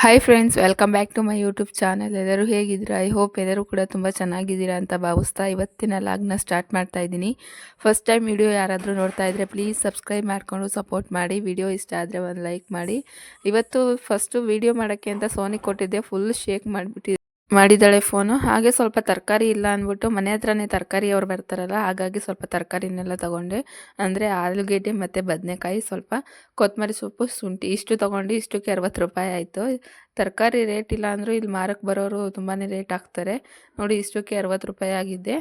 Hi friends, welcome back to my YouTube channel. ಎಲ್ಲರೂ ಹೇಗಿದ್ದೀರಾ? I hope ಎಲ್ಲರೂ ಕೂಡ ತುಂಬ ಚೆನ್ನಾಗಿದ್ದೀರಾ ಅಂತ ಭಾವಿಸ್ತಾ ಇವತ್ತಿನ ಲಾಗ್ನ ಸ್ಟಾರ್ಟ್ ಮಾಡ್ತಾ ಇದ್ದೀನಿ. ಫಸ್ಟ್ ಟೈಮ್ ವಿಡಿಯೋ ಯಾರಾದರೂ ನೋಡ್ತಾ ಇದ್ದರೆ ಪ್ಲೀಸ್ ಸಬ್ಸ್ಕ್ರೈಬ್ ಮಾಡಿಕೊಂಡು ಸಪೋರ್ಟ್ ಮಾಡಿ. ವಿಡಿಯೋ ಇಷ್ಟ ಆದರೆ ಒಂದು ಲೈಕ್ ಮಾಡಿ. ಇವತ್ತು ಫಸ್ಟು ವಿಡಿಯೋ ಮಾಡೋಕ್ಕೆ ಅಂತ ಸೋನಿ ಕೊಟ್ಟಿದ್ದೆ, ಫುಲ್ ಶೇಕ್ ಮಾಡಿದ್ದಾಳೆ ಫೋನು. ಹಾಗೆ ಸ್ವಲ್ಪ ತರಕಾರಿ ಇಲ್ಲ ಅಂದ್ಬಿಟ್ಟು ಮನೆ ಹತ್ರನೇ ತರಕಾರಿ ಅವ್ರು ಬರ್ತಾರಲ್ಲ, ಹಾಗಾಗಿ ಸ್ವಲ್ಪ ತರಕಾರಿನೆಲ್ಲ ತೊಗೊಂಡೆ. ಅಂದರೆ ಆಲೂಗೆಡ್ಡೆ ಮತ್ತು ಬದನೆಕಾಯಿ, ಸ್ವಲ್ಪ ಕೊತ್ತಂಬರಿ ಸೊಪ್ಪು, ಶುಂಠಿ ಇಷ್ಟು ತೊಗೊಂಡು ಇಷ್ಟಕ್ಕೆ 60 ರೂಪಾಯಿ ಆಯಿತು. ತರಕಾರಿ ರೇಟ್ ಇಲ್ಲ ಅಂದರೂ ಇಲ್ಲಿ ಮಾರಕ್ಕೆ ಬರೋರು ತುಂಬಾ ರೇಟ್ ಹಾಕ್ತಾರೆ ನೋಡಿ. ಇಷ್ಟಕ್ಕೆ 60 ರೂಪಾಯಿ ಆಗಿದ್ದೆ.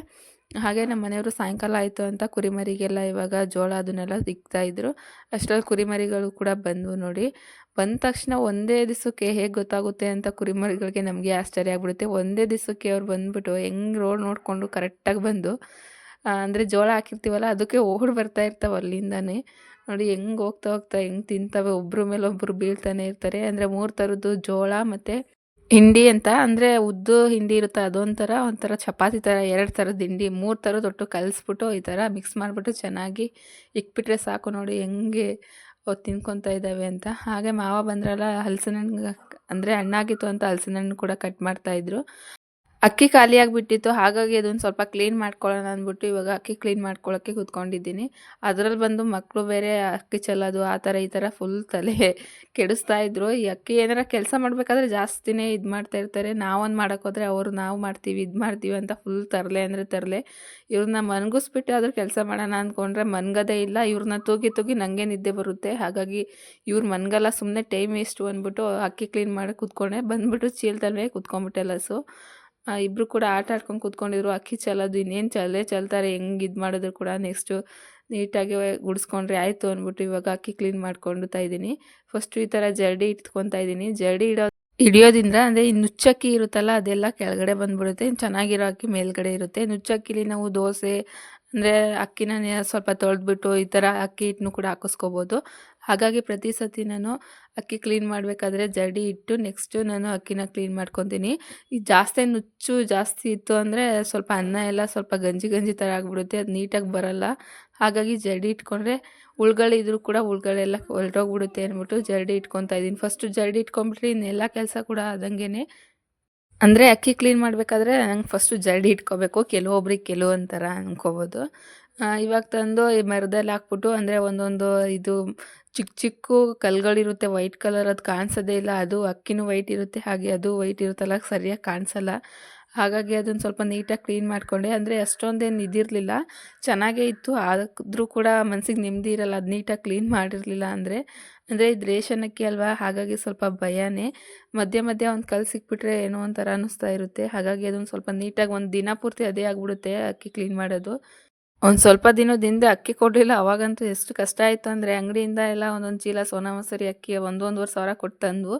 ಹಾಗೆ ನಮ್ಮ ಮನೆಯವರು ಸಾಯಂಕಾಲ ಆಯಿತು ಅಂತ ಕುರಿಮರಿಗೆಲ್ಲ ಇವಾಗ ಜೋಳ ಅದನ್ನೆಲ್ಲ ಇಕ್ತಾಯಿದ್ರು. ಅಷ್ಟರಲ್ಲಿ ಕುರಿಮರಿಗಳು ಕೂಡ ಬಂದವು ನೋಡಿ. ಬಂದ ತಕ್ಷಣ ಒಂದೇ ದಿವಸಕ್ಕೆ ಹೇಗೆ ಗೊತ್ತಾಗುತ್ತೆ ಅಂತ ಕುರಿಮರಿಗಳಿಗೆ ನಮಗೆ ಆಶ್ಚರ್ಯ ಆಗ್ಬಿಡುತ್ತೆ. ಒಂದೇ ದಿವಸಕ್ಕೆ ಅವ್ರು ಬಂದುಬಿಟ್ಟು ಹೆಂಗೆ ರೋಡ್ ನೋಡಿಕೊಂಡು ಕರೆಕ್ಟಾಗಿ ಬಂದು ಅಂದರೆ ಜೋಳ ಹಾಕಿರ್ತೀವಲ್ಲ ಅದಕ್ಕೆ ಓಡಿ ಬರ್ತಾ ಇರ್ತಾವೆ ಅಲ್ಲಿಂದನೇ ನೋಡಿ. ಹೆಂಗೆ ಹೋಗ್ತಾ ಹೋಗ್ತಾ ಹೆಂಗೆ ತಿಂತವೆ, ಒಬ್ಬರ ಮೇಲೆ ಒಬ್ಬರು ಬೀಳ್ತಾನೆ ಇರ್ತಾರೆ. ಅಂದರೆ 3 ಥರದ್ದು ಜೋಳ ಮತ್ತು ಹಿಂಡಿ ಅಂತ, ಅಂದರೆ ಉದ್ದು ಹಿಂಡಿ ಇರುತ್ತೆ ಒಂಥರ ಚಪಾತಿ ಥರ 2 ಥರದ ಹಿಂಡಿ, 3 ಥರದ್ದು ಒಟ್ಟು ಕಲಿಸ್ಬಿಟ್ಟು ಈ ಥರ ಮಿಕ್ಸ್ ಮಾಡಿಬಿಟ್ಟು ಚೆನ್ನಾಗಿ ಇಕ್ಬಿಟ್ರೆ ಸಾಕು ನೋಡಿ ಹೆಂಗೆ ಅವು ತಿನ್ಕೊತಾ ಇದ್ದಾವೆ ಅಂತ. ಹಾಗೆ ಮಾವ ಬಂದ್ರಲ್ಲ, ಹಲಸಿನ ಹಣ್ಣು ಅಂದರೆ ಹಣ್ಣಾಗಿತ್ತು ಅಂತ ಹಲಸಿನ ಹಣ್ಣು ಕೂಡ ಕಟ್ ಮಾಡ್ತಾಯಿದ್ರು. ಅಕ್ಕಿ ಖಾಲಿಯಾಗಿಬಿಟ್ಟಿತ್ತು, ಹಾಗಾಗಿ ಅದನ್ನು ಸ್ವಲ್ಪ ಕ್ಲೀನ್ ಮಾಡ್ಕೊಳ್ಳೋಣ ಅಂದ್ಬಿಟ್ಟು ಇವಾಗ ಅಕ್ಕಿ ಕ್ಲೀನ್ ಮಾಡ್ಕೊಳ್ಳೋಕ್ಕೆ ಕೂತ್ಕೊಂಡಿದ್ದೀನಿ. ಅದರಲ್ಲಿ ಬಂದು ಮಕ್ಕಳು ಬೇರೆ ಅಕ್ಕಿ ಚೆಲ್ಲೋದು ಆ ಥರ ಈ ಥರ ಫುಲ್ ತಲೆ ಕೆಡಿಸ್ತಾಯಿದ್ರು. ಈ ಅಕ್ಕಿ ಏನಾರ ಕೆಲಸ ಮಾಡಬೇಕಾದ್ರೆ ಜಾಸ್ತಿನೇ ಇದು ಮಾಡ್ತಾಯಿರ್ತಾರೆ. ನಾವೊಂದು ಮಾಡೋಕ್ಕೋದ್ರೆ ಅವರು ನಾವು ಮಾಡ್ತೀವಿ ಇದು ಮಾಡ್ತೀವಿ ಅಂತ ಫುಲ್ ತರಲೆ ಅಂದರೆ ತರಲೆ. ಇವ್ರನ್ನ ಮನ್ಗಿಸ್ಬಿಟ್ಟು ಆದರೂ ಕೆಲಸ ಮಾಡೋಣ ಅಂದ್ಕೊಂಡ್ರೆ ಮನ್ಗದೇ ಇಲ್ಲ. ಇವ್ರನ್ನ ತೂಗಿ ತೂಗಿ ನನಗೆ ನಿದ್ದೆ ಬರುತ್ತೆ. ಹಾಗಾಗಿ ಇವ್ರು ಮನ್ಗಲ್ಲ, ಸುಮ್ಮನೆ ಟೈಮ್ ವೇಸ್ಟು ಅಂದ್ಬಿಟ್ಟು ಅಕ್ಕಿ ಕ್ಲೀನ್ ಮಾಡಿ ಕೂತ್ಕೊಂಡೆ. ಬಂದುಬಿಟ್ಟು ಚೀಲದಲ್ಲೇ ಕೂತ್ಕೊಂಡ್ಬಿಟ್ಟೆ ಲಸು. ಇಬ್ಬರು ಕೂಡ ಆಟ ಆಡ್ಕೊಂಡು ಕೂತ್ಕೊಂಡಿದ್ರು. ಅಕ್ಕಿ ಚೆಲ್ಲೋದು ಇನ್ನೇನು ಚೆಲ್ತಾರೆ, ಹೆಂಗೆ ಇದು ಮಾಡಿದ್ರು ಕೂಡ ನೆಕ್ಸ್ಟು ನೀಟಾಗಿ ಗುಡಿಸ್ಕೊಂಡ್ರೆ ಆಯಿತು ಅಂದ್ಬಿಟ್ಟು ಇವಾಗ ಅಕ್ಕಿ ಕ್ಲೀನ್ ಮಾಡ್ಕೊಳ್ತಾ ಇದ್ದೀನಿ. ಫಸ್ಟು ಈ ಥರ ಜರಡಿ ಇಟ್ಕೊತಾ ಇದ್ದೀನಿ. ಜರಡಿ ಹಿಡಿಯೋದ್ರಿಂದ ಅಂದರೆ ಈ ನುಚ್ಚಕ್ಕಿ ಇರುತ್ತಲ್ಲ ಅದೆಲ್ಲ ಕೆಳಗಡೆ ಬಂದುಬಿಡುತ್ತೆ. ಚೆನ್ನಾಗಿರೋ ಅಕ್ಕಿ ಮೇಲ್ಗಡೆ ಇರುತ್ತೆ. ನುಚ್ಚಕ್ಕಿಲಿ ನಾವು ದೋಸೆ ಅಂದರೆ ಅಕ್ಕಿನ ಸ್ವಲ್ಪ ತೊಳೆದ್ಬಿಟ್ಟು ಈ ಥರ ಅಕ್ಕಿ ಹಿಟ್ಟನ್ನು ಕೂಡ ಹಾಕಿಸ್ಕೋಬೋದು. ಹಾಗಾಗಿ ಪ್ರತಿ ಸತಿ ನಾನು ಅಕ್ಕಿ ಕ್ಲೀನ್ ಮಾಡಬೇಕಾದ್ರೆ ಜರಡಿ ಇಟ್ಟು ನೆಕ್ಸ್ಟು ನಾನು ಅಕ್ಕಿನ ಕ್ಲೀನ್ ಮಾಡ್ಕೊತೀನಿ. ಈ ನುಚ್ಚು ಜಾಸ್ತಿ ಇತ್ತು ಅಂದರೆ ಸ್ವಲ್ಪ ಅನ್ನ ಎಲ್ಲ ಸ್ವಲ್ಪ ಗಂಜಿ ಗಂಜಿ ಥರ ಆಗಿಬಿಡುತ್ತೆ, ಅದು ನೀಟಾಗಿ ಬರಲ್ಲ. ಹಾಗಾಗಿ ಜರಡಿ ಇಟ್ಕೊಂಡ್ರೆ ಹುಳುಗಳಿದ್ರು ಕೂಡ ಹುಳುಗಳೆಲ್ಲ ಹೊರಟೋಗ್ಬಿಡುತ್ತೆ ಅಂದ್ಬಿಟ್ಟು ಜರಡಿ ಇಟ್ಕೊತಾ ಇದ್ದೀನಿ. ಫಸ್ಟು ಜರಡಿ ಇಟ್ಕೊಂಡ್ಬಿಟ್ರೆ ಇನ್ನೆಲ್ಲ ಕೆಲಸ ಕೂಡ ಆದಂಗೆ. ಅಂದರೆ ಅಕ್ಕಿ ಕ್ಲೀನ್ ಮಾಡಬೇಕಾದ್ರೆ ನಂಗೆ ಫಸ್ಟು ಜರಡಿ ಇಟ್ಕೋಬೇಕು. ಕೆಲವೊಬ್ರಿಗೆ ಕೆಲವೊಂಥರ ಅನ್ಕೋಬೋದು. ಇವಾಗ ತಂದು ಈ ಮರದಲ್ಲಿ ಹಾಕ್ಬಿಟ್ಟು ಅಂದರೆ ಒಂದೊಂದು ಇದು ಚಿಕ್ಕ ಚಿಕ್ಕ ಕಲ್ಲುಗಳಿರುತ್ತೆ ವೈಟ್ ಕಲರ್, ಅದು ಕಾಣಿಸೋದೇ ಇಲ್ಲ. ಅದು ಅಕ್ಕಿನೂ ವೈಟ್ ಇರುತ್ತೆ, ಹಾಗೆ ಅದು ವೈಟ್ ಇರುತ್ತಲ್ಲ, ಸರಿಯಾಗಿ ಕಾಣಿಸಲ್ಲ. ಹಾಗಾಗಿ ಅದನ್ನು ಸ್ವಲ್ಪ ನೀಟಾಗಿ ಕ್ಲೀನ್ ಮಾಡಿಕೊಂಡೆ. ಅಂದರೆ ಅಷ್ಟೊಂದೇನು ಇದಿರಲಿಲ್ಲ, ಚೆನ್ನಾಗೇ ಇತ್ತು. ಆದರೂ ಕೂಡ ಮನಸ್ಸಿಗೆ ನೆಮ್ಮದಿ ಇರಲ್ಲ ಅದು ನೀಟಾಗಿ ಕ್ಲೀನ್ ಮಾಡಿರಲಿಲ್ಲ ಅಂದರೆ. ಇದು ರೇಷನ್ ಅಕ್ಕಿ ಅಲ್ವಾ, ಹಾಗಾಗಿ ಸ್ವಲ್ಪ ಭಯನೇ. ಮಧ್ಯೆ ಮಧ್ಯೆ ಒಂದು ಕಲ್ಲು ಸಿಕ್ಬಿಟ್ರೆ ಏನೋ ಒಂಥರ ಅನ್ನಿಸ್ತಾ ಇರುತ್ತೆ. ಹಾಗಾಗಿ ಅದನ್ನು ಸ್ವಲ್ಪ ನೀಟಾಗಿ ಒಂದು ದಿನ ಪೂರ್ತಿ ಅದೇ ಆಗಿಬಿಡುತ್ತೆ ಅಕ್ಕಿ ಕ್ಲೀನ್ ಮಾಡೋದು. ಒಂದು ಸ್ವಲ್ಪ ದಿನದಿಂದ ಅಕ್ಕಿ ಕೊಡಲಿಲ್ಲ, ಅವಾಗಂತೂ ಎಷ್ಟು ಕಷ್ಟ ಆಯಿತು ಅಂದರೆ ಅಂಗಡಿಯಿಂದ ಎಲ್ಲ ಒಂದೊಂದು ಚೀಲ ಸೋನಾ ಮಸೂರಿ ಅಕ್ಕಿ 1-1.5 ಸಾವಿರ ಕೊಟ್ಟು ತಂದು,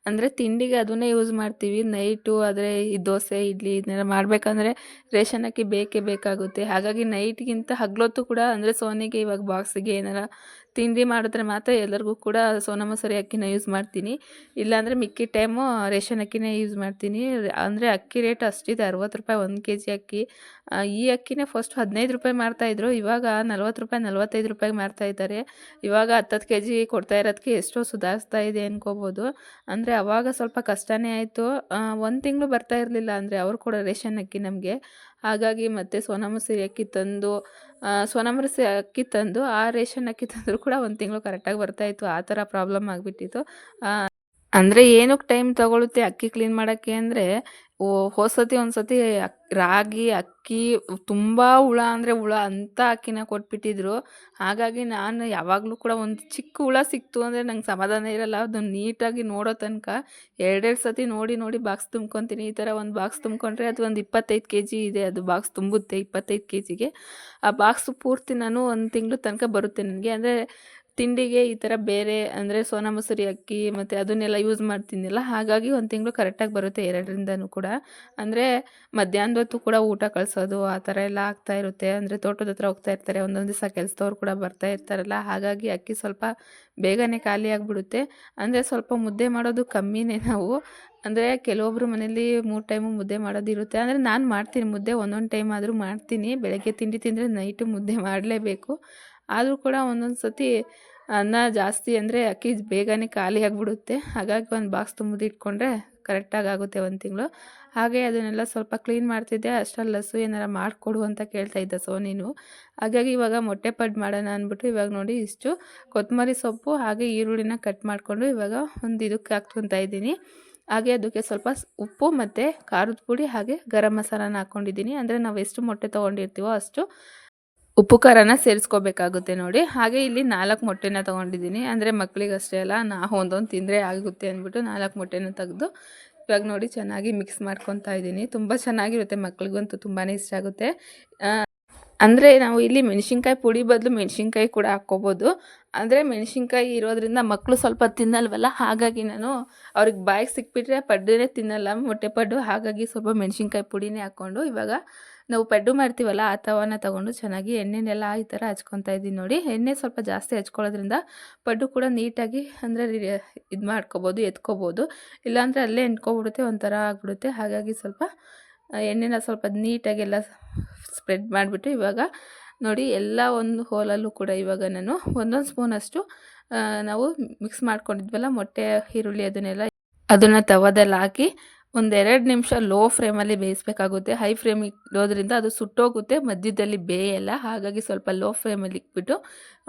ಅಂದರೆ ತಿಂಡಿಗೆ ಅದನ್ನೇ ಯೂಸ್ ಮಾಡ್ತೀವಿ. ನೈಟು ಆದರೆ ಈ ದೋಸೆ ಇಡ್ಲಿ ಇದನ್ನೆಲ್ಲ ಮಾಡಬೇಕಂದ್ರೆ ರೇಷನ್ ಅಕ್ಕಿ ಬೇಕೇ ಬೇಕಾಗುತ್ತೆ. ಹಾಗಾಗಿ ನೈಟ್ಗಿಂತ ಹಗಲೊತ್ತು ಕೂಡ ಅಂದರೆ ಸೋನಿಗೆ ಇವಾಗ ಬಾಕ್ಸಿಗೆ ಏನಾರ ತಿಂಡಿ ಮಾಡಿದ್ರೆ ಮಾತ್ರ ಎಲ್ಲರಿಗೂ ಕೂಡ ಸೋನಾ ಮಸೂರಿ ಅಕ್ಕಿನ ಯೂಸ್ ಮಾಡ್ತೀನಿ. ಇಲ್ಲಾಂದರೆ ಮಿಕ್ಕಿದ ಟೈಮು ರೇಷನ್ ಅಕ್ಕಿನೇ ಯೂಸ್ ಮಾಡ್ತೀನಿ. ಅಂದರೆ ಅಕ್ಕಿ ರೇಟ್ ಅಷ್ಟಿದೆ, 60 ರೂಪಾಯಿ 1 kg ಅಕ್ಕಿ. ಈ ಅಕ್ಕಿನೇ ಫಸ್ಟ್ 15 ರೂಪಾಯಿ ಮಾರ್ತಾಯಿದ್ರು, ಇವಾಗ 40 ರೂಪಾಯಿ 45 ರೂಪಾಯಿಗೆ ಮಾರ್ತಾಯಿದ್ದಾರೆ. ಇವಾಗ 10 kg ಕೊಡ್ತಾ ಇರೋದಕ್ಕೆ ಎಷ್ಟೋ ಸುಧಾರಿಸ್ತಾ ಇದೆ ಅನ್ಕೋಬೋದು. ಅಂದರೆ ಅವಾಗ ಸ್ವಲ್ಪ ಕಷ್ಟನೇ ಆಯಿತು. 1 ತಿಂಗಳು ಬರ್ತಾ ಇರಲಿಲ್ಲ ಅಂದರೆ ಅವ್ರು ಕೂಡ ರೇಷನ್ ಅಕ್ಕಿ ನಮಗೆ. ಹಾಗಾಗಿ ಮತ್ತೆ ಸೋನಾ ಮಸೂರಿ ಅಕ್ಕಿ ತಂದು ಸೋನಾ ಮಸೂರಿ ಅಕ್ಕಿ ತಂದು ಆ ರೇಷನ್ ಅಕ್ಕಿ ತಂದರೂ ಕೂಡ 1 ತಿಂಗಳು ಕರೆಕ್ಟಾಗಿ ಬರ್ತಾಯಿತ್ತು. ಆ ಥರ ಪ್ರಾಬ್ಲಮ್ ಆಗಿಬಿಟ್ಟಿತ್ತು. ಅಂದರೆ ಏನಕ್ಕೆ ಟೈಮ್ ತೊಗೊಳುತ್ತೆ ಅಕ್ಕಿ ಕ್ಲೀನ್ ಮಾಡೋಕ್ಕೆ ಅಂದರೆ, ಹೋದ್ಸತಿ ಒಂದು ಸತಿ ರಾಗಿ ಅಕ್ಕಿ ತುಂಬ ಹುಳ ಅಂದರೆ ಹುಳ ಅಂಥ ಅಕ್ಕಿನ ಕೊಟ್ಬಿಟ್ಟಿದ್ರು. ಹಾಗಾಗಿ ನಾನು ಯಾವಾಗಲೂ ಕೂಡ ಒಂದು ಚಿಕ್ಕ ಹುಳ ಸಿಕ್ತು ಅಂದರೆ ನಂಗೆ ಸಮಾಧಾನ ಇರಲ್ಲ. ಅದನ್ನು ನೀಟಾಗಿ ನೋಡೋ ತನಕ 2 ಸತಿ ನೋಡಿ ನೋಡಿ ಬಾಕ್ಸ್ ತುಂಬ್ಕೊತೀನಿ. ಈ ಥರ ಒಂದು ಬಾಕ್ಸ್ ತುಂಬ್ಕೊಂಡ್ರೆ ಅದು ಒಂದು 25 kg ಇದೆ, ಅದು ಬಾಕ್ಸ್ ತುಂಬುತ್ತೆ 25 kgಗೆ. ಆ ಬಾಕ್ಸು ಪೂರ್ತಿ ನಾನು 1 ತಿಂಗಳು ತನಕ ಬರುತ್ತೆ ನನಗೆ. ಅಂದರೆ ತಿಂಡಿಗೆ ಈ ಥರ ಬೇರೆ ಅಂದರೆ ಸೋನಾ ಮಸೂರಿ ಅಕ್ಕಿ ಮತ್ತು ಅದನ್ನೆಲ್ಲ ಯೂಸ್ ಮಾಡ್ತೀನಲ್ಲ, ಹಾಗಾಗಿ 1 ತಿಂಗಳು ಕರೆಕ್ಟಾಗಿ ಬರುತ್ತೆ 2ರಿಂದನೂ ಕೂಡ. ಅಂದರೆ ಮಧ್ಯಾಹ್ನದ ಹೊತ್ತು ಕೂಡ ಊಟ ಕಳಿಸೋದು ಆ ಥರ ಎಲ್ಲ ಆಗ್ತಾ ಇರುತ್ತೆ. ಅಂದರೆ ತೋಟದ ಹತ್ರ ಹೋಗ್ತಾ ಇರ್ತಾರೆ, ಒಂದೊಂದು ದಿವಸ ಕೆಲಸದವ್ರು ಕೂಡ ಬರ್ತಾ ಇರ್ತಾರಲ್ಲ, ಹಾಗಾಗಿ ಅಕ್ಕಿ ಸ್ವಲ್ಪ ಬೇಗನೆ ಖಾಲಿ ಆಗಿಬಿಡುತ್ತೆ. ಅಂದರೆ ಸ್ವಲ್ಪ ಮುದ್ದೆ ಮಾಡೋದು ಕಮ್ಮಿನೇ ನಾವು. ಅಂದರೆ ಕೆಲವೊಬ್ಬರು ಮನೇಲಿ 3 ಟೈಮು ಮುದ್ದೆ ಮಾಡೋದಿರುತ್ತೆ. ಅಂದರೆ ನಾನು ಮಾಡ್ತೀನಿ ಮುದ್ದೆ, ಒಂದೊಂದು ಟೈಮ್ ಆದರೂ ಮಾಡ್ತೀನಿ. ಬೆಳಗ್ಗೆ ತಿಂಡಿ ತಿಂದರೆ ನೈಟು ಮುದ್ದೆ ಮಾಡಲೇಬೇಕು. ಆದರೂ ಕೂಡ ಒಂದೊಂದು ಸತಿ ಅನ್ನ ಜಾಸ್ತಿ ಅಂದರೆ ಅಕ್ಕಿ ಬೇಗನೆ ಖಾಲಿ ಆಗಿಬಿಡುತ್ತೆ. ಹಾಗಾಗಿ ಒಂದು ಬಾಕ್ಸ್ ತುಂಬಿದಿಟ್ಕೊಂಡ್ರೆ ಕರೆಕ್ಟಾಗಿ ಆಗುತ್ತೆ 1 ತಿಂಗಳು. ಹಾಗೆ ಅದನ್ನೆಲ್ಲ ಸ್ವಲ್ಪ ಕ್ಲೀನ್ ಮಾಡ್ತಿದ್ದೆ. ಅಷ್ಟರಲ್ಲಿ ಲಸ್ಸು ಏನಾರ ಮಾಡಿಕೊಡು ಅಂತ ಕೇಳ್ತಾ ಇದ್ದ ಸೋನಿನು. ಹಾಗಾಗಿ ಇವಾಗ ಮೊಟ್ಟೆ ಪಡ್ ಮಾಡೋಣ ಅಂದ್ಬಿಟ್ಟು ಇವಾಗ ನೋಡಿ ಇಷ್ಟು ಕೊತ್ತಂಬರಿ ಸೊಪ್ಪು ಹಾಗೆ ಈರುಳ್ಳಿನ ಕಟ್ ಮಾಡಿಕೊಂಡು ಇವಾಗ ಒಂದು ಇದಕ್ಕೆ ಹಾಕ್ಕೊತಾ ಇದ್ದೀನಿ. ಹಾಗೆ ಅದಕ್ಕೆ ಸ್ವಲ್ಪ ಉಪ್ಪು ಮತ್ತು ಖಾರದ ಪುಡಿ ಹಾಗೆ ಗರಂ ಮಸಾಲಾನ ಹಾಕ್ಕೊಂಡಿದ್ದೀನಿ. ಅಂದರೆ ನಾವು ಎಷ್ಟು ಮೊಟ್ಟೆ ತೊಗೊಂಡಿರ್ತೀವೋ ಅಷ್ಟು ಉಪ್ಪು ಖಾರನ ಸೇರಿಸ್ಕೋಬೇಕಾಗುತ್ತೆ ನೋಡಿ. ಹಾಗೆ ಇಲ್ಲಿ 4 ಮೊಟ್ಟೆನ ತೊಗೊಂಡಿದ್ದೀನಿ. ಅಂದರೆ ಮಕ್ಕಳಿಗಷ್ಟೇ ಅಲ್ಲ, ನಾವು ಒಂದೊಂದು ತಿಂದರೆ ಆಗುತ್ತೆ ಅಂದ್ಬಿಟ್ಟು 4 ಮೊಟ್ಟೆನ ತೆಗೆದು ಇವಾಗ ನೋಡಿ ಚೆನ್ನಾಗಿ ಮಿಕ್ಸ್ ಮಾಡ್ಕೊತಾ ಇದ್ದೀನಿ. ತುಂಬ ಚೆನ್ನಾಗಿರುತ್ತೆ, ಮಕ್ಳಿಗಂತೂ ತುಂಬಾ ಇಷ್ಟ ಆಗುತ್ತೆ. ಅಂದರೆ ನಾವು ಇಲ್ಲಿ ಮೆಣಸಿನ್ಕಾಯಿ ಪುಡಿ ಬದಲು ಮೆಣಸಿನ್ಕಾಯಿ ಕೂಡ ಹಾಕ್ಕೋಬೋದು. ಅಂದರೆ ಮೆಣಸಿನ್ಕಾಯಿ ಇರೋದ್ರಿಂದ ಮಕ್ಕಳು ಸ್ವಲ್ಪ ತಿನ್ನಲ್ವಲ್ಲ, ಹಾಗಾಗಿ ನಾನು ಅವ್ರಿಗೆ ಬಾಯಿಗೆ ಸಿಕ್ಬಿಟ್ರೆ ಪಡ್ಡೇ ತಿನ್ನಲ್ಲ, ಮೊಟ್ಟೆ ಪಡ್ಡು. ಹಾಗಾಗಿ ಸ್ವಲ್ಪ ಮೆಣಸಿನ್ಕಾಯಿ ಪುಡಿನೇ ಹಾಕ್ಕೊಂಡು ಇವಾಗ ನಾವು ಪಡ್ಡು ಮಾಡ್ತೀವಲ್ಲ ಆ ತವಾನ ತೊಗೊಂಡು ಚೆನ್ನಾಗಿ ಎಣ್ಣೆನೆಲ್ಲ ಈ ಥರ ಹಚ್ಕೊತಾ ಇದ್ದೀನಿ ನೋಡಿ. ಎಣ್ಣೆ ಸ್ವಲ್ಪ ಜಾಸ್ತಿ ಹಚ್ಕೊಳ್ಳೋದ್ರಿಂದ ಪಡ್ಡು ಕೂಡ ನೀಟಾಗಿ ಅಂದರೆ ಇದು ಮಾಡ್ಕೊಬೋದು, ಎತ್ಕೋಬೋದು. ಇಲ್ಲಾಂದರೆ ಅಲ್ಲೇ ಎಂಟ್ಕೊಬಿಡುತ್ತೆ, ಒಂಥರ ಆಗಿಬಿಡುತ್ತೆ. ಹಾಗಾಗಿ ಸ್ವಲ್ಪ ಎಣ್ಣೆನ ಸ್ವಲ್ಪ ನೀಟಾಗೆಲ್ಲ ಸ್ಪ್ರೆಡ್ ಮಾಡಿಬಿಟ್ಟು ಇವಾಗ ನೋಡಿ ಎಲ್ಲ ಒಂದು ಹೋಲಲ್ಲೂ ಕೂಡ ಇವಾಗ ನಾನು ಒಂದೊಂದು ಸ್ಪೂನಷ್ಟು ನಾವು ಮಿಕ್ಸ್ ಮಾಡ್ಕೊಂಡಿದ್ವಲ್ಲ ಮೊಟ್ಟೆ ಈರುಳ್ಳಿ ಅದನ್ನು ತವದಲ್ಲಿ ಹಾಕಿ ಒಂದು 2 ನಿಮಿಷ ಲೋ ಫ್ಲೇಮಲ್ಲಿ ಬೇಯಿಸಬೇಕಾಗುತ್ತೆ. ಹೈ ಫ್ಲೇಮ್ ಇಡೋದ್ರಿಂದ ಅದು ಸುಟ್ಟೋಗುತ್ತೆ, ಮಧ್ಯದಲ್ಲಿ ಬೇಯಲ್ಲ. ಹಾಗಾಗಿ ಸ್ವಲ್ಪ ಲೋ ಫ್ಲೇಮಲ್ಲಿ ಇಟ್ಬಿಟ್ಟು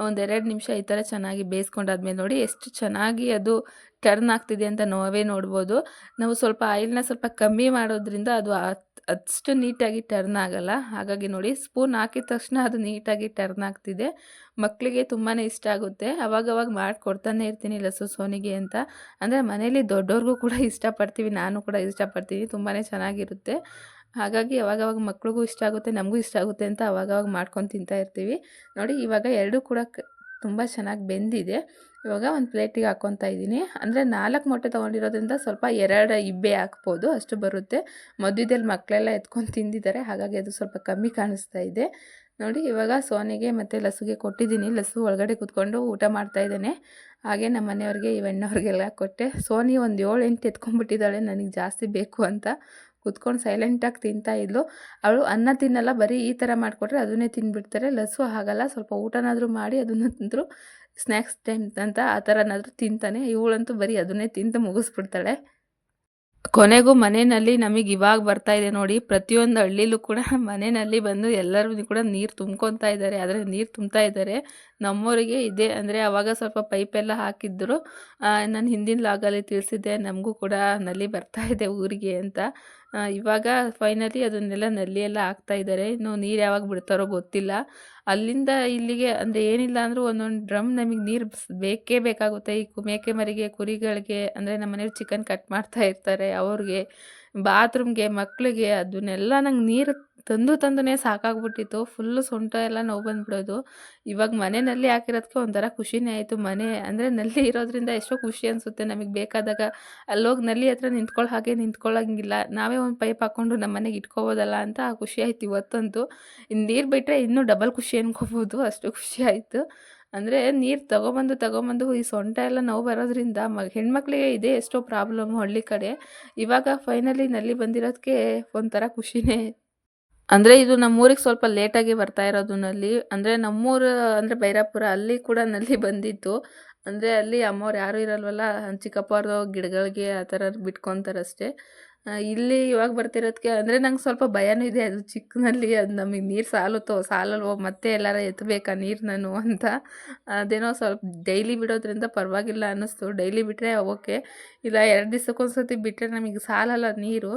ಒಂದು 2 ನಿಮಿಷ ಈ ಥರ ಚೆನ್ನಾಗಿ ಬೇಯಿಸ್ಕೊಂಡಾದ್ಮೇಲೆ ನೋಡಿ ಎಷ್ಟು ಚೆನ್ನಾಗಿ ಅದು ಟರ್ನ್ ಆಗ್ತಿದೆ ಅಂತ ನಾವೇ ನೋಡ್ಬೋದು. ನಾವು ಸ್ವಲ್ಪ ಆಯಿಲ್ನ ಸ್ವಲ್ಪ ಕಮ್ಮಿ ಮಾಡೋದ್ರಿಂದ ಅದು ಅಷ್ಟು ನೀಟಾಗಿ ಟರ್ನ್ ಆಗಲ್ಲ. ಹಾಗಾಗಿ ನೋಡಿ ಸ್ಪೂನ್ ಹಾಕಿದ ತಕ್ಷಣ ಅದು ನೀಟಾಗಿ ಟರ್ನ್ ಆಗ್ತಿದೆ. ಮಕ್ಕಳಿಗೆ ತುಂಬಾ ಇಷ್ಟ ಆಗುತ್ತೆ. ಅವಾಗವಾಗ ಮಾಡಿಕೊಡ್ತಾನೆ ಇರ್ತೀನಿ ಲಸ್ಸು ಸೋನಿಗೆ ಅಂತ. ಅಂದರೆ ಮನೇಲಿ ದೊಡ್ಡವ್ರಿಗೂ ಕೂಡ ಇಷ್ಟಪಡ್ತೀವಿ, ನಾನು ಕೂಡ ಇಷ್ಟಪಡ್ತೀನಿ, ತುಂಬಾ ಚೆನ್ನಾಗಿರುತ್ತೆ. ಹಾಗಾಗಿ ಅವಾಗವಾಗ ಮಕ್ಳಿಗೂ ಇಷ್ಟ ಆಗುತ್ತೆ, ನಮಗೂ ಇಷ್ಟ ಆಗುತ್ತೆ ಅಂತ ಅವಾಗವಾಗ ಮಾಡ್ಕೊಂಡು ತಿಂತಾ ಇರ್ತೀವಿ ನೋಡಿ. ಇವಾಗ ಎರಡೂ ಕೂಡ ತುಂಬ ಚೆನ್ನಾಗಿ ಬೆಂದಿದೆ. ಇವಾಗ ಒಂದು ಪ್ಲೇಟಿಗೆ ಹಾಕ್ಕೊತಾ ಇದ್ದೀನಿ. ಅಂದರೆ 4 ಮೊಟ್ಟೆ ತೊಗೊಂಡಿರೋದ್ರಿಂದ ಸ್ವಲ್ಪ 2 ಇಬ್ಬೆ ಹಾಕ್ಬೋದು, ಅಷ್ಟು ಬರುತ್ತೆ. ಮಧ್ಯದಲ್ಲಿ ಮಕ್ಕಳೆಲ್ಲ ಎತ್ಕೊಂಡು ತಿಂದಿದ್ದಾರೆ, ಹಾಗಾಗಿ ಅದು ಸ್ವಲ್ಪ ಕಮ್ಮಿ ಕಾಣಿಸ್ತಾ ಇದೆ ನೋಡಿ. ಇವಾಗ ಸೋನಿಗೆ ಮತ್ತು ಲಸ್ಸುಗೆ ಕೊಟ್ಟಿದ್ದೀನಿ. ಲಸ್ಸು ಒಳಗಡೆ ಕೂತ್ಕೊಂಡು ಊಟ ಮಾಡ್ತಾ ಇದ್ದಾನೆ. ಹಾಗೆ ನಮ್ಮ ಮನೆಯವ್ರಿಗೆ ಇವೆಣ್ಣವ್ರಿಗೆಲ್ಲ ಕೊಟ್ಟೆ. ಸೋನಿ ಒಂದು 7-8 ಎತ್ಕೊಂಡ್ಬಿಟ್ಟಿದ್ದಾಳೆ ನನಗೆ ಜಾಸ್ತಿ ಬೇಕು ಅಂತ. ಕುತ್ಕೊಂಡು ಸೈಲೆಂಟಾಗಿ ತಿಂತಾ ಇದ್ಲು. ಅವಳು ಅನ್ನ ತಿನ್ನಲ್ಲ, ಬರೀ ಈ ಥರ ಮಾಡಿಕೊಟ್ರೆ ಅದನ್ನೇ ತಿಂದುಬಿಡ್ತಾರೆ. ಲಸ್ಸು ಹಾಗಲ್ಲ, ಸ್ವಲ್ಪ ಊಟನಾದರೂ ಮಾಡಿ ಅದನ್ನಂತರೂ ಸ್ನ್ಯಾಕ್ಸ್ ಟೈಮ್ ಅಂತ ಆ ಥರನಾದರೂ ತಿಂತಾನೆ. ಇವಳಂತೂ ಬರೀ ಅದನ್ನೇ ತಿಂದು ಮುಗಿಸ್ಬಿಡ್ತಾಳೆ. ಕೊನೆಗೂ ಮನೆಯಲ್ಲಿ ನಮಗೆ ಇವಾಗ ಬರ್ತಾ ಇದೆ ನೋಡಿ, ಪ್ರತಿಯೊಂದು ಹಳ್ಳಿಲೂ ಕೂಡ ಮನೆಯಲ್ಲಿ ಬಂದು ಎಲ್ಲರೂ ಕೂಡ ನೀರು ತುಂಬ್ಕೊತಾ ಇದ್ದಾರೆ. ಆದರೆ ನೀರು ತುಂಬ್ತಾ ಇದ್ದಾರೆ. ನಮ್ಮವರಿಗೆ ಇದೆ ಅಂದರೆ ಆವಾಗ ಸ್ವಲ್ಪ ಪೈಪೆಲ್ಲ ಹಾಕಿದ್ರು. ನಾನು ಹಿಂದಿನ ಲಾಗಲ್ಲಿ ತಿಳಿಸಿದ್ದೆ, ನಮಗೂ ಕೂಡ ನಲ್ಲಿ ಬರ್ತಾ ಇದೆ ಊರಿಗೆ ಅಂತ. ಇವಾಗ ಫೈನಲಿ ಅದನ್ನೆಲ್ಲ ನಲ್ಲಿಯೆಲ್ಲ ಹಾಕ್ತಾ ಇದ್ದಾರೆ. ಇನ್ನು ನೀರು ಯಾವಾಗ ಬಿಡ್ತಾರೋ ಗೊತ್ತಿಲ್ಲ. ಅಲ್ಲಿಂದ ಇಲ್ಲಿಗೆ ಅಂದರೆ ಏನಿಲ್ಲ ಅಂದರೂ ಒಂದೊಂದು ಡ್ರಮ್ ನಮಗೆ ನೀರು ಬೇಕೇ ಬೇಕಾಗುತ್ತೆ. ಈ ಮೇಕೆ ಮರಿಗೆ, ಕುರಿಗಳಿಗೆ, ಅಂದರೆ ನಮ್ಮ ಮನೇಲಿ ಚಿಕನ್ ಕಟ್ ಮಾಡ್ತಾ ಇರ್ತಾರೆ ಅವ್ರಿಗೆ, ಬಾತ್ರೂಮ್ಗೆ, ಮಕ್ಕಳಿಗೆ, ಅದನ್ನೆಲ್ಲ ನಂಗೆ ನೀರು ತಂದುನೇ ಸಾಕಾಗ್ಬಿಟ್ಟಿತ್ತು. ಫುಲ್ಲು ಸೊಂಟ ಎಲ್ಲ ನೋವು ಬಂದುಬಿಡೋದು. ಇವಾಗ ಮನೆಯಲ್ಲಿ ಹಾಕಿರೋದಕ್ಕೆ ಒಂಥರ ಖುಷಿನೇ ಆಯಿತು. ಮನೆ ಅಂದರೆ ನಲ್ಲಿ ಇರೋದ್ರಿಂದ ಎಷ್ಟೋ ಖುಷಿ ಅನಿಸುತ್ತೆ. ನಮಗೆ ಬೇಕಾದಾಗ ಅಲ್ಲೋಗಿ ನಲ್ಲಿ ಹತ್ರ ಹಾಗೆ ನಿಂತ್ಕೊಳ್ಳೋಂಗಿಲ್ಲ, ನಾವೇ ಒಂದು ಪೈಪ್ ಹಾಕ್ಕೊಂಡು ನಮ್ಮ ಮನೆಗೆ ಇಟ್ಕೋಬೋದಲ್ಲ ಅಂತ ಖುಷಿ ಆಯ್ತು ಇವತ್ತಂತೂ. ಇನ್ನು ನೀರು ಬಿಟ್ಟರೆ ಇನ್ನೂ ಡಬಲ್ ಖುಷಿ ಅನ್ಕೋಬೋದು, ಅಷ್ಟು ಖುಷಿ ಆಯಿತು. ಅಂದರೆ ನೀರು ತಗೊಬಂದು ಈ ಸೊಂಟ ಎಲ್ಲ ನೋವು ಬರೋದ್ರಿಂದ ಹೆಣ್ಮಕ್ಳಿಗೆ ಇದೆ ಎಷ್ಟೋ ಪ್ರಾಬ್ಲಮ್ಮು ಹಳ್ಳಿ ಕಡೆ. ಇವಾಗ ಫೈನಲಿ ನಲ್ಲಿ ಬಂದಿರೋದಕ್ಕೆ ಒಂಥರ ಖುಷಿನೇ. ಅಂದರೆ ಇದು ನಮ್ಮೂರಿಗೆ ಸ್ವಲ್ಪ ಲೇಟಾಗಿ ಬರ್ತಾ ಇರೋದು ನಲ್ಲಿ. ಅಂದರೆ ನಮ್ಮೂರು ಅಂದರೆ ಬೈರಾಪುರ, ಅಲ್ಲಿ ಕೂಡ ನಲ್ಲಿ ಬಂದಿತ್ತು. ಅಂದರೆ ಅಲ್ಲಿ ಅಮ್ಮವ್ರು ಯಾರೂ ಇರಲ್ವಲ್ಲ, ಚಿಕ್ಕಪ್ಪವ್ರದ್ದು ಗಿಡಗಳಿಗೆ ಆ ಥರ ಬಿಟ್ಕೊತಾರಷ್ಟೇ. ಇಲ್ಲಿ ಇವಾಗ ಬರ್ತಿರೋದಕ್ಕೆ ಅಂದರೆ ನಂಗೆ ಸ್ವಲ್ಪ ಭಯನೂ ಇದೆ. ಅದು ಚಿಕ್ಕನಲ್ಲಿ ಅದು ನಮಗೆ ನೀರು ಸಾಲಲ್ವೋ ಮತ್ತೆ ಎಲ್ಲಾರ ಎತ್ತಬೇಕಾ ನೀರು ನಾನು ಅಂತ. ಅದೇನೋ ಸ್ವಲ್ಪ ಡೈಲಿ ಬಿಡೋದ್ರಿಂದ ಪರವಾಗಿಲ್ಲ ಅನ್ನಿಸ್ತು. ಡೈಲಿ ಬಿಟ್ಟರೆ ಓಕೆ, ಇಲ್ಲ 2 ದಿವ್ಸಕ್ಕೊಂದ್ಸತಿ ಬಿಟ್ಟರೆ ನಮಗೆ ಸಾಲಲ್ಲ ನೀರು.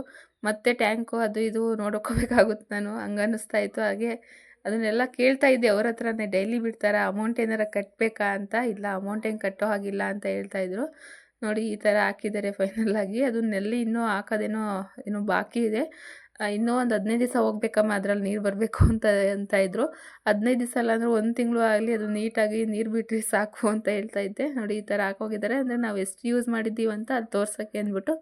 ಮತ್ತೆ ಟ್ಯಾಂಕು ಅದು ಇದು ನೋಡ್ಕೋಬೇಕಾಗುತ್ತೆ ನಾನು, ಹಂಗೆ ಅನ್ನಿಸ್ತಾ ಇತ್ತು. ಹಾಗೆ ಅದನ್ನೆಲ್ಲ ಕೇಳ್ತಾ ಇದ್ದೆ ಅವ್ರ ಹತ್ರನೇ, ಡೈಲಿ ಬಿಡ್ತಾರಾ, ಅಮೌಂಟ್ ಏನಾರ ಕಟ್ಟಬೇಕಾ ಅಂತ. ಇಲ್ಲ ಅಮೌಂಟ್ ಏನು ಕಟ್ಟೋ ಹಾಗಿಲ್ಲ ಅಂತ ಹೇಳ್ತಾಯಿದ್ರು ನೋಡಿ. ಈ ಥರ ಹಾಕಿದ್ದಾರೆ ಫೈನಲ್ಲಾಗಿ. ಅದು ನಲ್ಲಿ ಇನ್ನೂ ಹಾಕೋದೇನೋ ಏನೋ ಬಾಕಿ ಇದೆ. ಇನ್ನೂ ಒಂದು 15 ದಿವಸ ಹೋಗ್ಬೇಕಮ್ಮ, ಅದರಲ್ಲಿ ನೀರು ಬರಬೇಕು ಅಂತ ಇದ್ದರು. 15 ದಿವಸ ಇಲ್ಲ ಅಂದರೆ 1 ತಿಂಗಳು ಆಗಲಿ, ಅದು ನೀಟಾಗಿ ನೀರು ಬಿಟ್ಟರೆ ಸಾಕು ಅಂತ ಹೇಳ್ತಾ ಇದ್ದೆ ನೋಡಿ. ಈ ಥರ ಹಾಕೋಗಿದ್ದಾರೆ. ಅಂದರೆ ನಾವು ಎಷ್ಟು ಯೂಸ್ ಮಾಡಿದ್ದೀವಿ ಅಂತ ಅದು ತೋರ್ಸೋಕ್ಕೆ ಅಂದ್ಬಿಟ್ಟು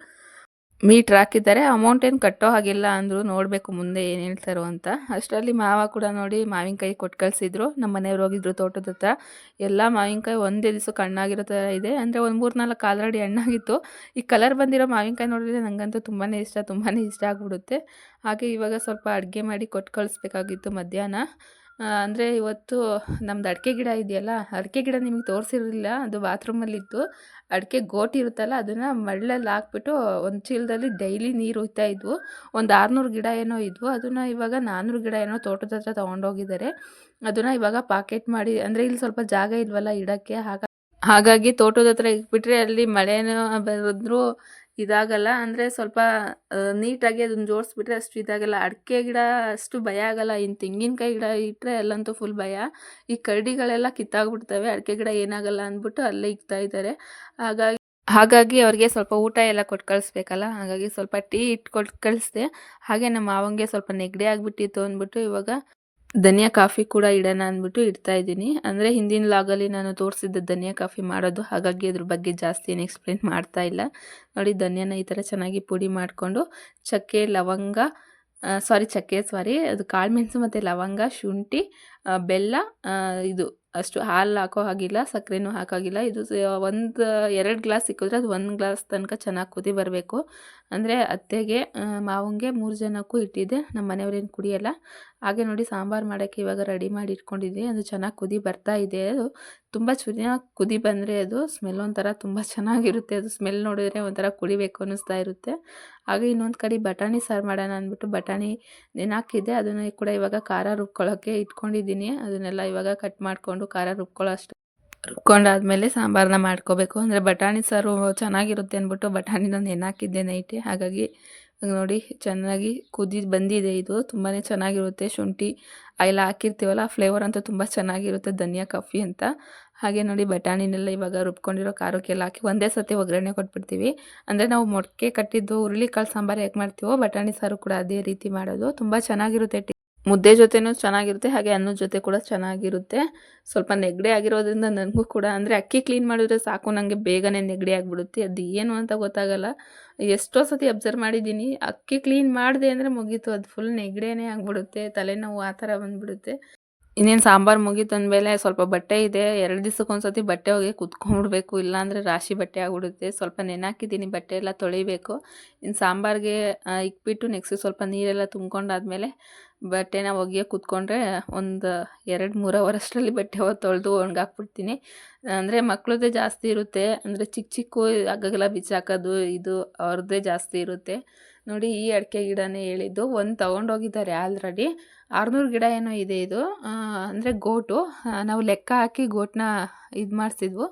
ಮೀಟ್ರ್ ಹಾಕಿದ್ದಾರೆ. ಅಮೌಂಟ್ ಏನು ಕಟ್ಟೋ ಹಾಗಿಲ್ಲ ಅಂದರು, ನೋಡಬೇಕು ಮುಂದೆ ಏನು ಹೇಳ್ತಾರೋ ಅಂತ. ಅಷ್ಟರಲ್ಲಿ ಮಾವ ಕೂಡ ನೋಡಿ ಮಾವಿನಕಾಯಿ ಕೊಟ್ಟು ಕಳಿಸಿದ್ರು. ನಮ್ಮ ಮನೆಯವ್ರು ಹೋಗಿದ್ರು ತೋಟದ ಹತ್ರ. ಎಲ್ಲ ಮಾವಿನಕಾಯಿ ಒಂದೇ ದಿವಸಕ್ಕೆ ಹಣ್ಣಾಗಿರೋ ಥರ ಇದೆ. ಅಂದರೆ ಒಂದು 3-4 ಆಲ್ರೆಡಿ ಹಣ್ಣಾಗಿತ್ತು. ಈ ಕಲರ್ ಬಂದಿರೋ ಮಾವಿನಕಾಯಿ ನೋಡಿದ್ರೆ ನನಗಂತೂ ತುಂಬಾ ಇಷ್ಟ ಆಗ್ಬಿಡುತ್ತೆ. ಹಾಗೆ ಇವಾಗ ಸ್ವಲ್ಪ ಅಡುಗೆ ಮಾಡಿ ಕೊಟ್ಟು ಕಳಿಸ್ಬೇಕಾಗಿತ್ತು ಮಧ್ಯಾಹ್ನ. ಅಂದರೆ ಇವತ್ತು ನಮ್ದು ಅಡಿಕೆ ಗಿಡ ಇದೆಯಲ್ಲ, ಅಡಿಕೆ ಗಿಡ ನಿಮಗೆ ತೋರಿಸಿರಲಿಲ್ಲ, ಅದು ಬಾತ್ರೂಮಲ್ಲಿತ್ತು. ಅಡಿಕೆ ಗೋಟ್ ಇರುತ್ತಲ್ಲ, ಅದನ್ನು ಮಳ್ಳಲ್ಲಿ ಹಾಕ್ಬಿಟ್ಟು ಒಂದು ಚೀಲದಲ್ಲಿ ಡೈಲಿ ನೀರು ಹುಯ್ತಾ ಇದ್ವು. ಒಂದು 600 ಗಿಡ ಏನೋ ಇದ್ವು. ಅದನ್ನು ಇವಾಗ 400 ಗಿಡ ಏನೋ ತೋಟದ ಹತ್ರ ತೊಗೊಂಡೋಗಿದ್ದಾರೆ. ಅದನ್ನು ಇವಾಗ ಪಾಕೆಟ್ ಮಾಡಿ, ಅಂದರೆ ಇಲ್ಲಿ ಸ್ವಲ್ಪ ಜಾಗ ಇಲ್ವಲ್ಲ ಇಡೋಕ್ಕೆ, ಹಾಗಾಗಿ ತೋಟದ ಹತ್ರ ಇಟ್ಬಿಟ್ರೆ ಅಲ್ಲಿ ಮಳೆನೂ ಬರೆದ್ರೂ ಇದಾಗಲ್ಲ. ಅಂದರೆ ಸ್ವಲ್ಪ ನೀಟಾಗಿ ಅದನ್ನ ಜೋಡಿಸ್ಬಿಟ್ರೆ ಅಷ್ಟು ಇದಾಗಲ್ಲ. ಅಡಿಕೆ ಗಿಡ ಅಷ್ಟು ಭಯ ಆಗಲ್ಲ. ಇನ್ನು ತೆಂಗಿನಕಾಯಿ ಗಿಡ ಇಟ್ಟರೆ ಅಲ್ಲಂತೂ ಫುಲ್ ಭಯ. ಈ ಕರಡಿಗಳೆಲ್ಲ ಕಿತ್ತಾಗ್ಬಿಡ್ತವೆ. ಅಡಿಕೆ ಗಿಡ ಏನಾಗಲ್ಲ ಅಂದ್ಬಿಟ್ಟು ಅಲ್ಲೇ ಇಕ್ತಾ ಇದ್ದಾರೆ. ಹಾಗಾಗಿ ಅವ್ರಿಗೆ ಸ್ವಲ್ಪ ಊಟ ಎಲ್ಲ ಕೊಟ್ಟು ಕಳಿಸ್ಬೇಕಲ್ಲ, ಹಾಗಾಗಿ ಸ್ವಲ್ಪ ಟೀ ಇಟ್ಕೊಟ್ಟು ಕಳಿಸ್ದೆ. ಹಾಗೆ ನಮ್ಮ ಮಾವಂಗೆ ಸ್ವಲ್ಪ ನೆಗಡಿ ಆಗಿಬಿಟ್ಟಿತ್ತು ಅಂದ್ಬಿಟ್ಟು ಇವಾಗ ಧನಿಯಾ ಕಾಫಿ ಕೂಡ ಇಡೋಣ ಅಂದ್ಬಿಟ್ಟು ಇಡ್ತಾ ಇದ್ದೀನಿ. ಅಂದರೆ ಹಿಂದಿನ ಲಾಗಲ್ಲಿ ನಾನು ತೋರಿಸಿದ್ದೆ ಧನಿಯಾ ಕಾಫಿ ಮಾಡೋದು, ಹಾಗಾಗಿ ಅದ್ರ ಬಗ್ಗೆ ಜಾಸ್ತಿ ಏನು ಎಕ್ಸ್ಪ್ಲೇನ್ ಮಾಡ್ತಾ ಇಲ್ಲ. ನೋಡಿ, ಧನಿಯಾನ ಈ ಥರ ಚೆನ್ನಾಗಿ ಪುಡಿ ಮಾಡಿಕೊಂಡು ಚಕ್ಕೆ ಲವಂಗ ಅದು ಕಾಳುಮೆಣಸು ಮತ್ತು ಲವಂಗ, ಶುಂಠಿ, ಬೆಲ್ಲ, ಇದು ಅಷ್ಟು ಹಾಲು ಹಾಕೋ ಹಾಗಿಲ್ಲ, ಸಕ್ಕರೆನೂ ಹಾಕೋಗಿಲ್ಲ. ಇದು 2 ಗ್ಲಾಸ್ ಸಿಕ್ಕಿದ್ರೆ ಅದು 1 ಗ್ಲಾಸ್ ತನಕ ಚೆನ್ನಾಗಿ ಕುದಿ ಬರಬೇಕು. ಅಂದರೆ ಅತ್ತೆಗೆ, ಮಾವಂಗೆ 3 ಜನಕ್ಕೂ ಇಟ್ಟಿದ್ದೆ. ನಮ್ಮ ಮನೆಯವ್ರೇನು ಕುಡಿಯಲ್ಲ. ಹಾಗೆ ನೋಡಿ, ಸಾಂಬಾರು ಮಾಡೋಕ್ಕೆ ಇವಾಗ ರೆಡಿ ಮಾಡಿ ಇಟ್ಕೊಂಡಿದ್ದೆ. ಅದು ಚೆನ್ನಾಗಿ ಕುದಿ ಬರ್ತಾ ಇದೆ. ಅದು ತುಂಬ ಚೆನ್ನಾಗಿ ಕುದಿ ಬಂದರೆ ಅದು ಸ್ಮೆಲ್ ಒಂಥರ ತುಂಬ ಚೆನ್ನಾಗಿರುತ್ತೆ. ಅದು ಸ್ಮೆಲ್ ನೋಡಿದ್ರೆ ಒಂಥರ ಕುಡಿಬೇಕು ಅನ್ನಿಸ್ತಾ ಇರುತ್ತೆ. ಹಾಗೆ ಇನ್ನೊಂದು ಕಡೆ ಬಟಾಣಿ ಸಾರು ಮಾಡೋಣ ಅಂದ್ಬಿಟ್ಟು ಬಟಾಣಿ ನೆನೆಹಾಕಿದ್ದೆ. ಅದನ್ನು ಕೂಡ ಇವಾಗ ಖಾರ ರುಬ್ಕೊಳ್ಳೋಕ್ಕೆ ಇಟ್ಕೊಂಡಿದ್ದೀನಿ. ಅದನ್ನೆಲ್ಲ ಇವಾಗ ಕಟ್ ಮಾಡಿಕೊಂಡು ಖಾರ ರುಬ್ಕೊಂಡಾದ್ಮೇಲೆ ಸಾಂಬಾರನ್ನ ಮಾಡ್ಕೋಬೇಕು. ಅಂದರೆ ಬಟಾಣಿ ಸಾರು ಚೆನ್ನಾಗಿರುತ್ತೆ ಅಂದ್ಬಿಟ್ಟು ಬಟಾಣಿನ ನೆನೆಹಾಕಿದ್ದೆ ನೈಟೇ. ಹಾಗಾಗಿ ನೋಡಿ, ಚೆನ್ನಾಗಿ ಕುದಿ ಬಂದಿದೆ. ಇದು ತುಂಬಾ ಚೆನ್ನಾಗಿರುತ್ತೆ. ಶುಂಠಿ ಎಲ್ಲ ಹಾಕಿರ್ತೀವಲ್ಲ, ಫ್ಲೇವರ್ ಅಂತೂ ತುಂಬ ಚೆನ್ನಾಗಿರುತ್ತೆ, ಧನಿಯಾ ಕಾಫಿ ಅಂತ. ಹಾಗೆ ನೋಡಿ, ಬಟಾಣಿನೆಲ್ಲ ಇವಾಗ ರುಬ್ಕೊಂಡಿರೋ ಖಾರಕ್ಕೆಲ್ಲ ಹಾಕಿ ಒಂದೇ ಸತಿ ಒಗ್ಗರಣೆ ಕೊಟ್ಬಿಡ್ತೀವಿ. ಅಂದರೆ ನಾವು ಮೊಳಕೆ ಕಟ್ಟಿದ್ದು ಹುರುಳಿಕಾಳು ಸಾಂಬಾರು ಹೇಗೆ ಮಾಡ್ತೀವೋ ಬಟಾಣಿ ಸಾರು ಕೂಡ ಅದೇ ರೀತಿ ಮಾಡೋದು. ತುಂಬ ಚೆನ್ನಾಗಿರುತ್ತೆ. ಮುದ್ದೆ ಜೊತೆನೂ ಚೆನ್ನಾಗಿರುತ್ತೆ, ಹಾಗೆ ಅನ್ನದ ಜೊತೆ ಕೂಡ ಚೆನ್ನಾಗಿರುತ್ತೆ. ಸ್ವಲ್ಪ ನೆಗಡಿ ಆಗಿರೋದ್ರಿಂದ ನನಗೂ ಕೂಡ, ಅಂದರೆ ಅಕ್ಕಿ ಕ್ಲೀನ್ ಮಾಡಿದ್ರೆ ಸಾಕು, ನನಗೆ ಬೇಗನೆ ನೆಗಡಿ ಆಗಿಬಿಡುತ್ತೆ. ಅದು ಏನು ಅಂತ ಗೊತ್ತಾಗಲ್ಲ. ಎಷ್ಟೋ ಸತಿ ಅಬ್ಸರ್ವ್ ಮಾಡಿದ್ದೀನಿ, ಅಕ್ಕಿ ಕ್ಲೀನ್ ಮಾಡಿದೆ ಅಂದರೆ ಮುಗೀತು, ಅದು ಫುಲ್ ನೆಗಡಿನೇ ಆಗಿಬಿಡುತ್ತೆ, ತಲೆನೋವು ಆ ಥರ ಬಂದುಬಿಡುತ್ತೆ. ಇನ್ನೇನು ಸಾಂಬಾರು ಮುಗೀತು ಅಂದಮೇಲೆ ಸ್ವಲ್ಪ ಬಟ್ಟೆ ಇದೆ. 2 ದಿವಸಕ್ಕೊಂದು ಸತಿ ಬಟ್ಟೆ ಹೋಗಿ ಕುತ್ಕೊಂಡ್ಬಿಡ್ಬೇಕು, ಇಲ್ಲಾಂದರೆ ರಾಶಿ ಬಟ್ಟೆ ಆಗಿಬಿಡುತ್ತೆ. ಸ್ವಲ್ಪ ನೆನೆಹಾಕಿದ್ದೀನಿ, ಬಟ್ಟೆ ಎಲ್ಲ ತೊಳಿಬೇಕು. ಇನ್ನು ಸಾಂಬಾರಿಗೆ ಇಕ್ಬಿಟ್ಟು ನೆಕ್ಸ್ಟ್ ಸ್ವಲ್ಪ ನೀರೆಲ್ಲ ತುಂಬ್ಕೊಂಡಾದ್ಮೇಲೆ ಬಟ್ಟೆನ ಒಗೆಯೋಕೆ ಕೂತ್ಕೊಂಡ್ರೆ ಒಂದು 2-3 ಅವರಷ್ಟರಲ್ಲಿ ಬಟ್ಟೆ ತೊಳೆದು ಒಣಗಾಕ್ಬಿಡ್ತೀನಿ. ಅಂದರೆ ಮಕ್ಕಳದ್ದೇ ಜಾಸ್ತಿ ಇರುತ್ತೆ. ಅಂದರೆ ಚಿಕ್ಕ ಹಗ್ಗಗೆಲ್ಲ ಬಿಚ್ಚಾಕೋದು ಇದು ಅವ್ರದ್ದೇ ಜಾಸ್ತಿ ಇರುತ್ತೆ. ನೋಡಿ, ಈ ಅಡಿಕೆ ಗಿಡನೇ ಹೇಳಿದ್ದು. ಒಂದು ತೊಗೊಂಡೋಗಿದ್ದಾರೆ ಆಲ್ರೆಡಿ. 600 ಗಿಡ ಏನೋ ಇದೆ ಇದು. ಅಂದರೆ ಗೋಟು, ನಾವು ಲೆಕ್ಕ ಹಾಕಿ ಗೋಟನ್ನ ಇದು ಮಾಡಿಸಿದ್ವು.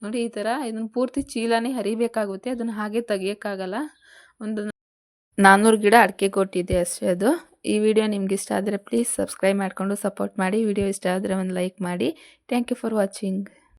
ನೋಡಿ, ಈ ಥರ ಇದನ್ನು ಪೂರ್ತಿ ಚೀಲನೇ ಹರಿಬೇಕಾಗುತ್ತೆ, ಅದನ್ನು ಹಾಗೆ ತೆಗಿಯೋಕ್ಕಾಗಲ್ಲ. ಒಂದು 400 ಗಿಡ ಅಡಿಕೆ ಗೋಟಿದೆ ಅಷ್ಟೇ ಅದು. ಈ ವಿಡಿಯೋ ನಿಮ್ಗೆ ಇಷ್ಟ ಆದರೆ ಪ್ಲೀಸ್ ಸಬ್ಸ್ಕ್ರೈಬ್ ಮಾಡಿಕೊಂಡು ಸಪೋರ್ಟ್ ಮಾಡಿ. ವಿಡಿಯೋ ಇಷ್ಟ ಆದರೆ ಒಂದು ಲೈಕ್ ಮಾಡಿ. Thank you for watching.